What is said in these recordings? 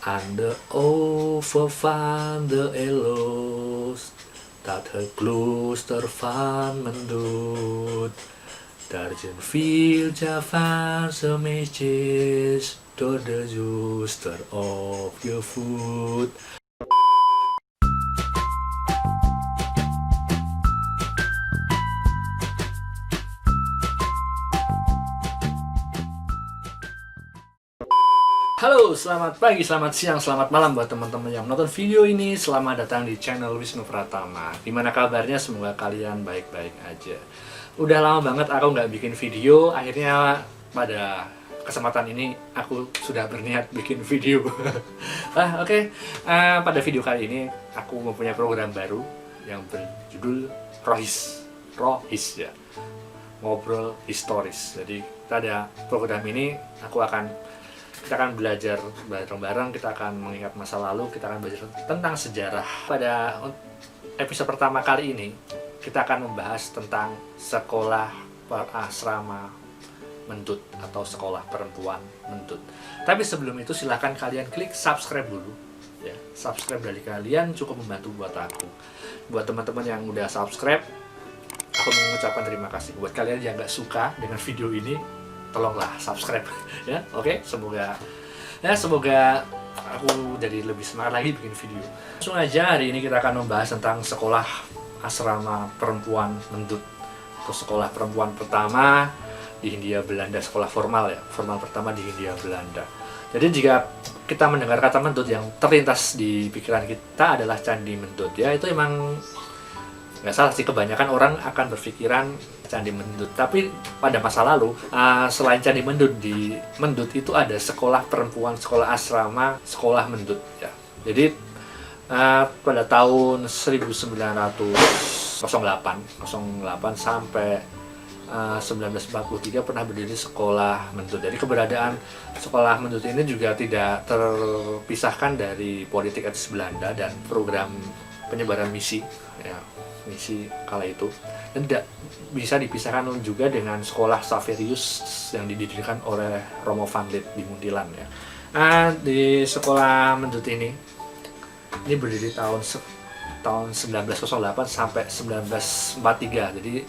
Aan de oever van de Elos, dat het klooster van men doet. Daar zijn veel Javaanse meisjes door de zuster opgevoed. Halo, selamat pagi, selamat siang, selamat malam buat teman-teman yang menonton video ini. Selamat datang di channel Wisnu Pratama. Gimana kabarnya? Semoga kalian baik-baik aja. Udah lama banget aku nggak bikin video. Akhirnya pada kesempatan ini aku sudah berniat bikin video. Oke. Pada video kali ini aku mempunyai program baru yang berjudul Rohis ya. Ngobrol historis. Jadi pada program ini kita akan belajar bareng-bareng, kita akan mengingat masa lalu, kita akan belajar tentang sejarah. Pada episode pertama kali ini, kita akan membahas tentang sekolah asrama Mendut atau sekolah perempuan Mendut. Tapi sebelum itu silahkan kalian klik subscribe dulu. Ya, subscribe dari kalian cukup membantu buat aku. Buat teman-teman yang udah subscribe, aku mengucapkan terima kasih. Buat kalian yang nggak suka dengan video ini, tolonglah subscribe ya. Oke, semoga aku jadi lebih semangat lagi bikin video. Langsung aja, hari ini kita akan membahas tentang sekolah asrama perempuan Mendut atau sekolah perempuan pertama di Hindia Belanda, sekolah formal ya, formal pertama di Hindia Belanda. Jadi jika kita mendengar kata Mendut, yang terlintas di pikiran kita adalah Candi Mendut ya. Itu emang nggak salah sih, kebanyakan orang akan berpikiran Candi Mendut. Tapi pada masa lalu, selain Candi Mendut, di Mendut itu ada sekolah perempuan, sekolah asrama, sekolah Mendut ya. Jadi pada tahun 1908 sampai 1943 pernah berdiri sekolah Mendut. Jadi keberadaan sekolah Mendut ini juga tidak terpisahkan dari politik etis Belanda dan program penyebaran misi ya, misi kala itu, dan tidak bisa dipisahkan juga dengan sekolah Saverius yang didirikan oleh Romo van Lith di Muntilan ya. Di sekolah Mendut ini berdiri tahun 1908 sampai 1943. Jadi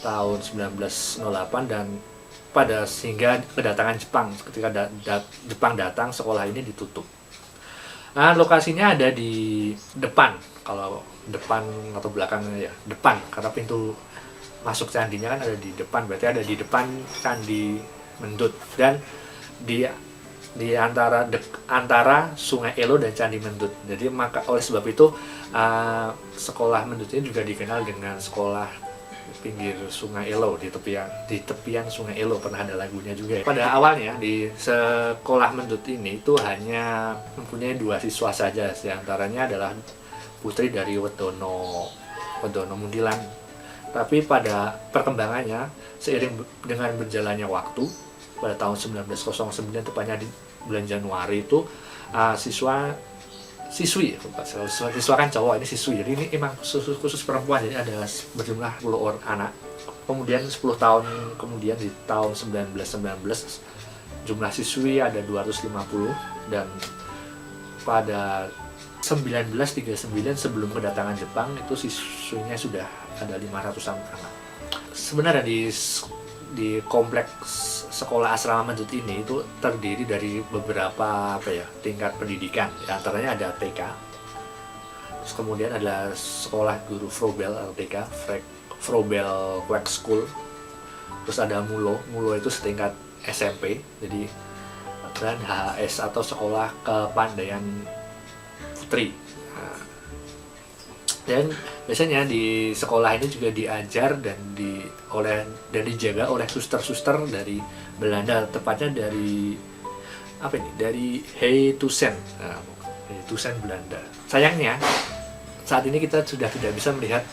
tahun 1908 dan sehingga kedatangan Jepang, ketika Jepang datang, sekolah ini ditutup. Lokasinya ada di depan, kalau depan atau belakangnya ya, depan, karena pintu masuk candinya kan ada di depan, berarti ada di depan Candi Mendut, dan di antara Sungai Elo dan Candi Mendut. Jadi oleh sebab itu sekolah Mendut ini juga dikenal dengan sekolah pinggir Sungai Elo, di tepian Sungai Elo. Pernah ada lagunya juga ya. Pada awalnya di sekolah Mendut ini itu hanya mempunyai 2 siswa saja, diantaranya adalah putri dari Wedono Muntilan. Tapi pada perkembangannya, seiring dengan berjalannya waktu, pada tahun 1909, tepatnya di bulan Januari itu, siswa kan cowok, ini siswi, jadi ini emang khusus perempuan, jadi ada berjumlah 10 orang anak. Kemudian 10 tahun kemudian, di tahun 1919, jumlah siswi ada 250, dan pada 1939 sebelum kedatangan Jepang itu siswinya sudah ada 500-an anak. Sebenarnya di kompleks sekolah asrama Mendut ini itu terdiri dari beberapa tingkat pendidikan. Di antaranya ada TK, terus kemudian ada sekolah guru Vrobel atau TK, Vrobel Kwek School, terus ada Mulo itu setingkat SMP, jadi, dan HHS atau sekolah kepandaian putri. Dan biasanya di sekolah ini juga diajar dan dijaga oleh suster-suster dari Belanda, tepatnya dari Heitusen Belanda. Sayangnya saat ini kita sudah tidak bisa melihat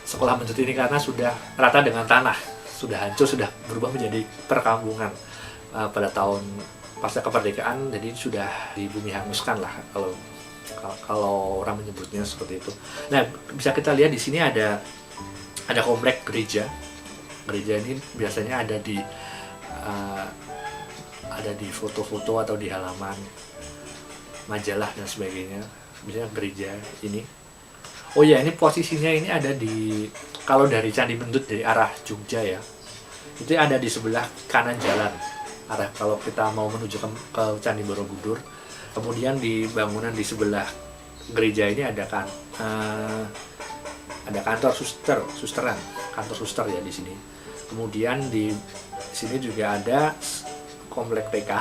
sekolah Mendut ini karena sudah rata dengan tanah, sudah hancur, sudah berubah menjadi perkampungan pada tahun pasca kemerdekaan. Jadi sudah di bumi hanguskan lah kalau orang menyebutnya seperti itu. Nah, bisa kita lihat di sini ada komplek gereja. Gereja ini biasanya ada di foto-foto atau di halaman majalah dan sebagainya, misalnya gereja ini. Oh ya, ini posisinya ini ada di, kalau dari Candi Mendut dari arah Jogja ya, itu ada di sebelah kanan jalan. Arah kalau kita mau menuju ke Candi Borobudur, kemudian di bangunan di sebelah gereja ini ada ada kantor susteran, kantor suster ya di sini. Kemudian di sini juga ada komplek TK,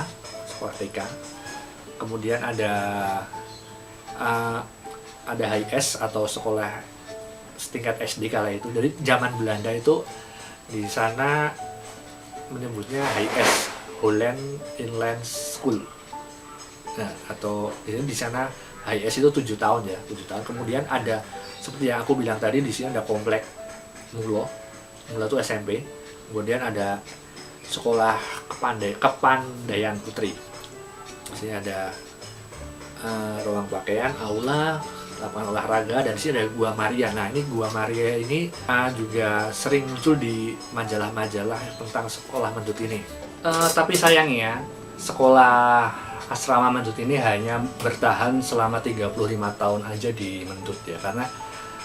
sekolah TK. Kemudian ada HIS atau sekolah setingkat SD kala itu. Dari zaman Belanda itu di sana menyebutnya HIS, Holland Inland School. Nah, atau di sana HIS itu 7 tahun ya, 7 tahun. Kemudian ada seperti yang aku bilang tadi, di sini ada komplek Mulo itu SMP. Kemudian ada sekolah kepandaian putri. Di sini ada ruang pakaian, aula, lapangan olahraga, dan di sini ada Gua Maria. Nah, ini Gua Maria ini juga sering muncul di majalah-majalah tentang sekolah Mendut ini. Tapi sayangnya sekolah asrama Mendut ini hanya bertahan selama 35 tahun aja di Mendut ya, karena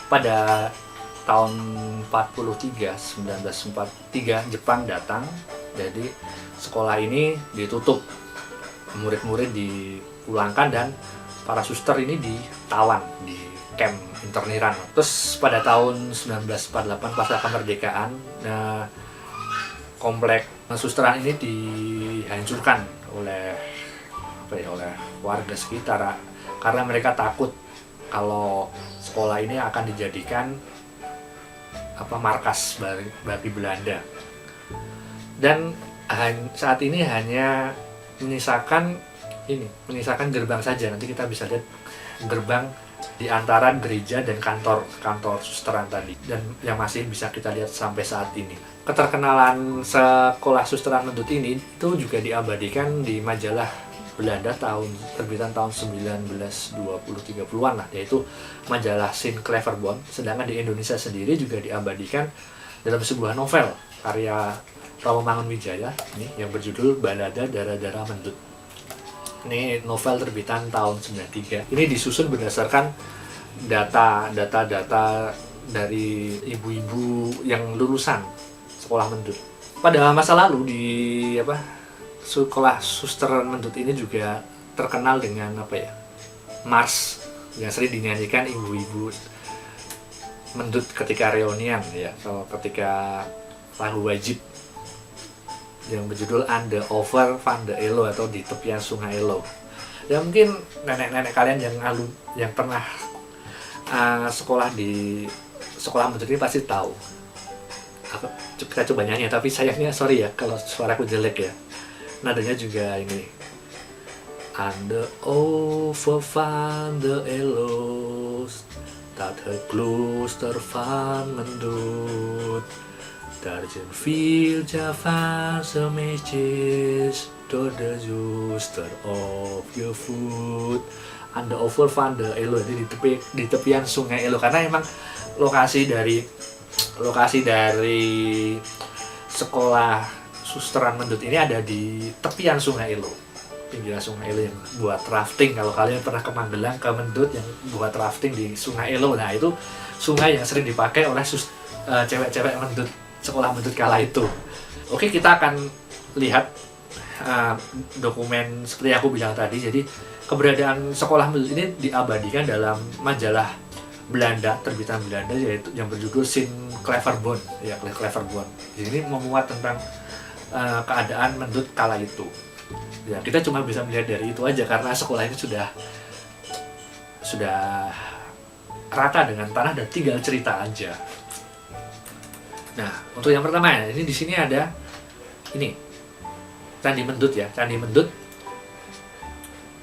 pada tahun 1943 Jepang datang, jadi sekolah ini ditutup, murid-murid dipulangkan dan para suster ini ditawan di camp interniran. Terus pada tahun 1948 pasca kemerdekaan, komplek susteran ini dihancurkan oleh warga sekitar karena mereka takut kalau sekolah ini akan dijadikan markas bagi Belanda. Dan saat ini hanya menyisakan gerbang saja. Nanti kita bisa lihat gerbang di antara gereja dan kantor susteran tadi, dan yang masih bisa kita lihat sampai saat ini. Keterkenalan sekolah susteran Mendut ini itu juga diabadikan di majalah Belanda terbitan tahun 1920-30-an lah, yaitu majalah Sint Claverbond. Sedangkan di Indonesia sendiri juga diabadikan dalam sebuah novel karya Romo Mangunwijaya ini yang berjudul Balada Dara-Dara Mendut. Ini novel terbitan tahun 93. Ini disusun berdasarkan data dari ibu-ibu yang lulusan sekolah Mendut. Pada masa lalu di sekolah suster Mendut ini juga terkenal dengan mars yang sering dinyanyikan ibu-ibu Mendut ketika reunian ya, atau ketika lagu wajib yang berjudul Aan de Oever van de Elo, atau di tepian sungai Elo. Ya mungkin nenek-nenek kalian yang pernah sekolah di sekolah Mendut ini pasti tahu. Kita coba nyanyi, tapi sayangnya sorry ya kalau suaraku jelek ya. Nadanya juga ini. Aan de Oever van de Elo, dat het klooster van Mendut. Daar zijn veel Javaanse meisjes door de zuster op je voet. Aan de Oever van de Elo, ini di tepian sungai Elo, karena emang lokasi dari sekolah susteran Mendut ini ada di tepian sungai Elo, pinggiran sungai Elo yang buat rafting. Kalau kalian pernah ke Magelang, ke Mendut yang buat rafting di sungai Elo, nah itu sungai yang sering dipakai oleh cewek-cewek Mendut, sekolah Mendut kala itu. Oke, kita akan lihat dokumen seperti aku bilang tadi. Jadi keberadaan sekolah Mendut ini diabadikan dalam majalah Belanda, terbitan Belanda, yaitu yang berjudul Sint Claverbond ya, Claverbond. Jadi ini memuat tentang keadaan Mendut kala itu. Ya, kita cuma bisa melihat dari itu aja karena sekolah ini sudah rata dengan tanah dan tinggal cerita aja. Nah, untuk yang pertama ini di sini ada ini Candi Mendut ya, Candi Mendut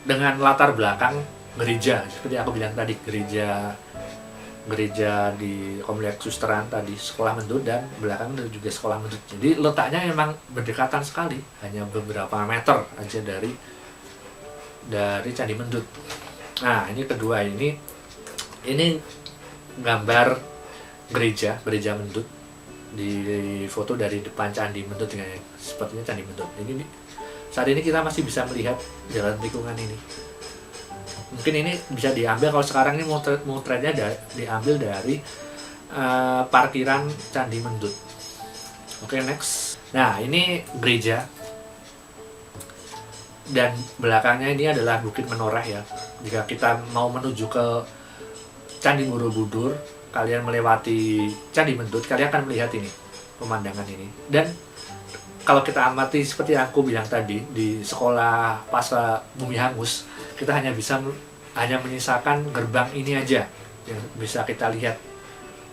dengan latar belakang gereja seperti aku bilang tadi, gereja di komplek susteran tadi, sekolah Mendut, dan belakang juga sekolah Mendut. Jadi letaknya memang berdekatan sekali, hanya beberapa meter aja dari Candi Mendut. Nah, ini kedua, ini gambar gereja Mendut di foto dari depan Candi Mendut dengan sepertinya Candi Mendut. Ini saat ini kita masih bisa melihat jalan tikungan ini. Mungkin ini bisa diambil kalau sekarang ini motretnya diambil dari parkiran Candi Mendut. Oke, next. Nah, ini gereja. Dan belakangnya ini adalah Bukit Menoreh ya. Jika kita mau menuju ke Candi Borobudur, kalian melewati Candi Mendut, kalian akan melihat ini, pemandangan ini. Dan kalau kita amati seperti yang aku bilang tadi, di sekolah pasca Bumi Hangus, kita hanya menyisakan gerbang ini aja yang bisa kita lihat.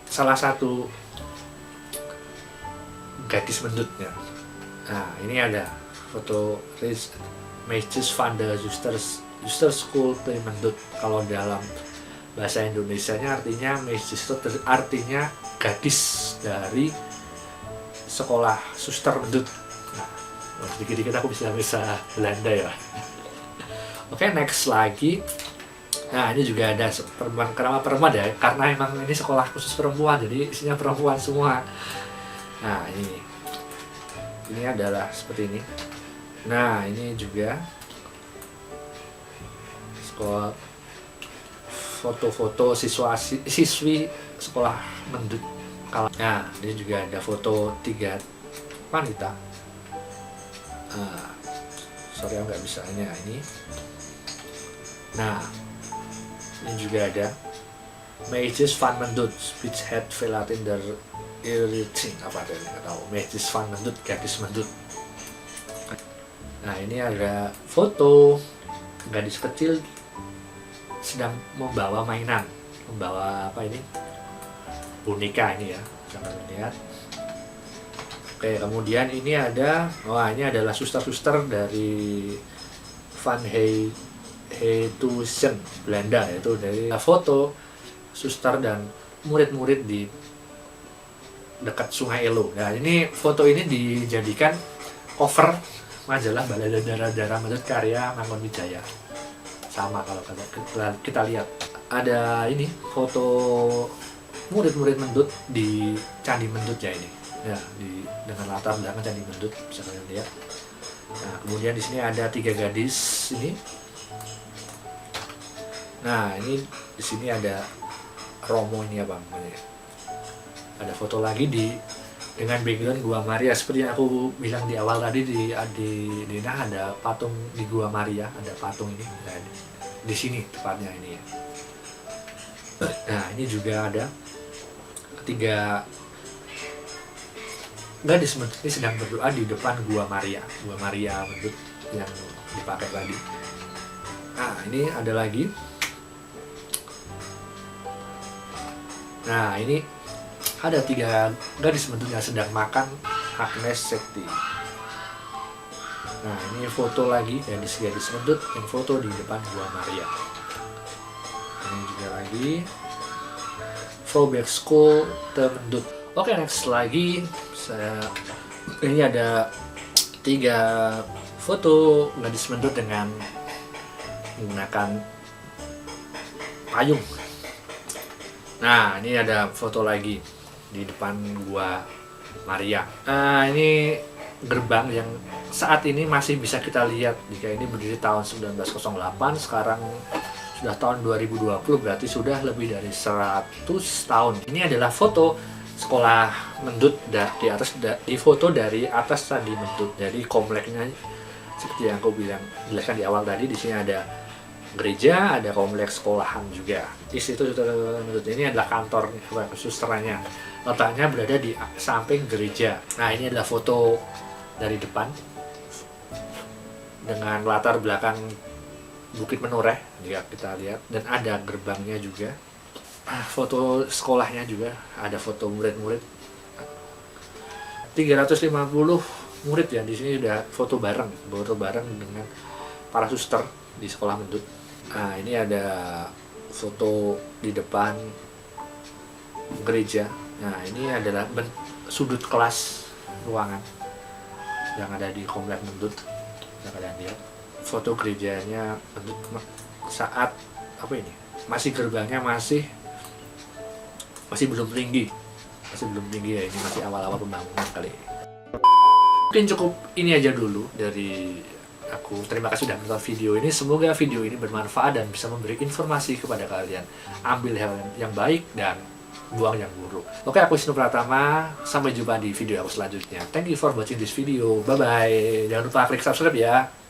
Salah satu gadis Mendutnya. Nah, ini ada foto Meisjes van de Zuster School te Mendut. Kalau dalam bahasa Indonesianya artinya Meisjes itu artinya gadis dari sekolah suster Mendut. Nah, sedikit-sedikit aku bisa Belanda ya. Oke, next lagi. Nah, ini juga ada perempuan ya, karena emang ini sekolah khusus perempuan, jadi isinya perempuan semua. Nah, ini adalah seperti ini. Nah, ini juga sekolah, foto-foto siswi sekolah Mendut. Nah, ini juga ada foto 3 wanita. Sorry, aku nggak bisa ini. Nah, ini juga ada Meisjes van Mendut, which had verlaten der Irriting, apa ada nggak tahu. Meisjes van Mendut, gadis Mendut. Nah, ini ada foto gadis kecil sedang membawa mainan, membawa apa ini? Boneka ini ya, jangan lihat. Oke, kemudian ini ada, ini adalah suster-suster dari Van Heytussen Belanda, yaitu dari foto suster dan murid-murid di dekat Sungai Elo. Nah, ini foto ini dijadikan cover majalah Balada Darah Mendut karya Mangun Wijaya. Sama kalau kita lihat ada ini foto murid-murid Mendut di Candi Mendut ya ini. Ya, dengan latar belakang Candi Mendut bisa kalian lihat. Nah, kemudian di sini ada 3 gadis ini. Nah, ini di sini ada Romo ini apa namanya? Ada foto lagi dengan background Gua Maria, seperti yang aku bilang di awal tadi, di ada patung di Gua Maria, ada patung ini. Nah, di sini tepatnya ini ya. Nah, ini juga ada 3 gadis Mendut ini sedang berdoa di depan Gua Maria Mendut yang dipakai tadi. Nah, ini ada lagi. Nah, ini ada 3 gadis Mendut yang sedang makan Agnes Sekti. Nah, ini foto lagi gadis Mendut yang foto di depan Gua Maria. Ini juga lagi Froberg School te Mendut. Oke, next lagi ini ada 3 foto gadis Mendut dengan menggunakan payung. Nah, ini ada foto lagi di depan Gua Maria. Nah, ini gerbang yang saat ini masih bisa kita lihat. Jika ini berdiri tahun 1908, sekarang sudah tahun 2020, berarti sudah lebih dari 100 tahun. Ini adalah foto sekolah Mendut di foto dari atas Candi Mendut. Jadi kompleknya seperti yang aku jelaskan di awal tadi, di sini ada gereja, ada kompleks sekolahan juga. Di situ Mendut ini adalah kantor susternya. Letaknya berada di samping gereja. Nah, ini adalah foto dari depan dengan latar belakang Bukit Menoreh jika kita lihat, dan ada gerbangnya juga. Foto sekolahnya juga, ada foto murid-murid. 350 murid ya di sini, udah foto bareng dengan para suster di sekolah Mendut. Nah, ini ada foto di depan gereja. Nah, ini adalah sudut kelas ruangan yang ada di komplek Mendut. Bisa kalian lihat foto gerejanya Mendut saat gerbangnya masih belum tinggi ya, ini masih awal-awal pembangunan kali. Mungkin cukup ini aja dulu dari Aku terima kasih sudah menonton video ini. Semoga video ini bermanfaat dan bisa memberi informasi kepada kalian. Ambil hal yang baik dan buang yang buruk. Oke, aku Wisnu Pratama. Sampai jumpa di video aku selanjutnya. Thank you for watching this video. Bye-bye. Jangan lupa klik subscribe ya.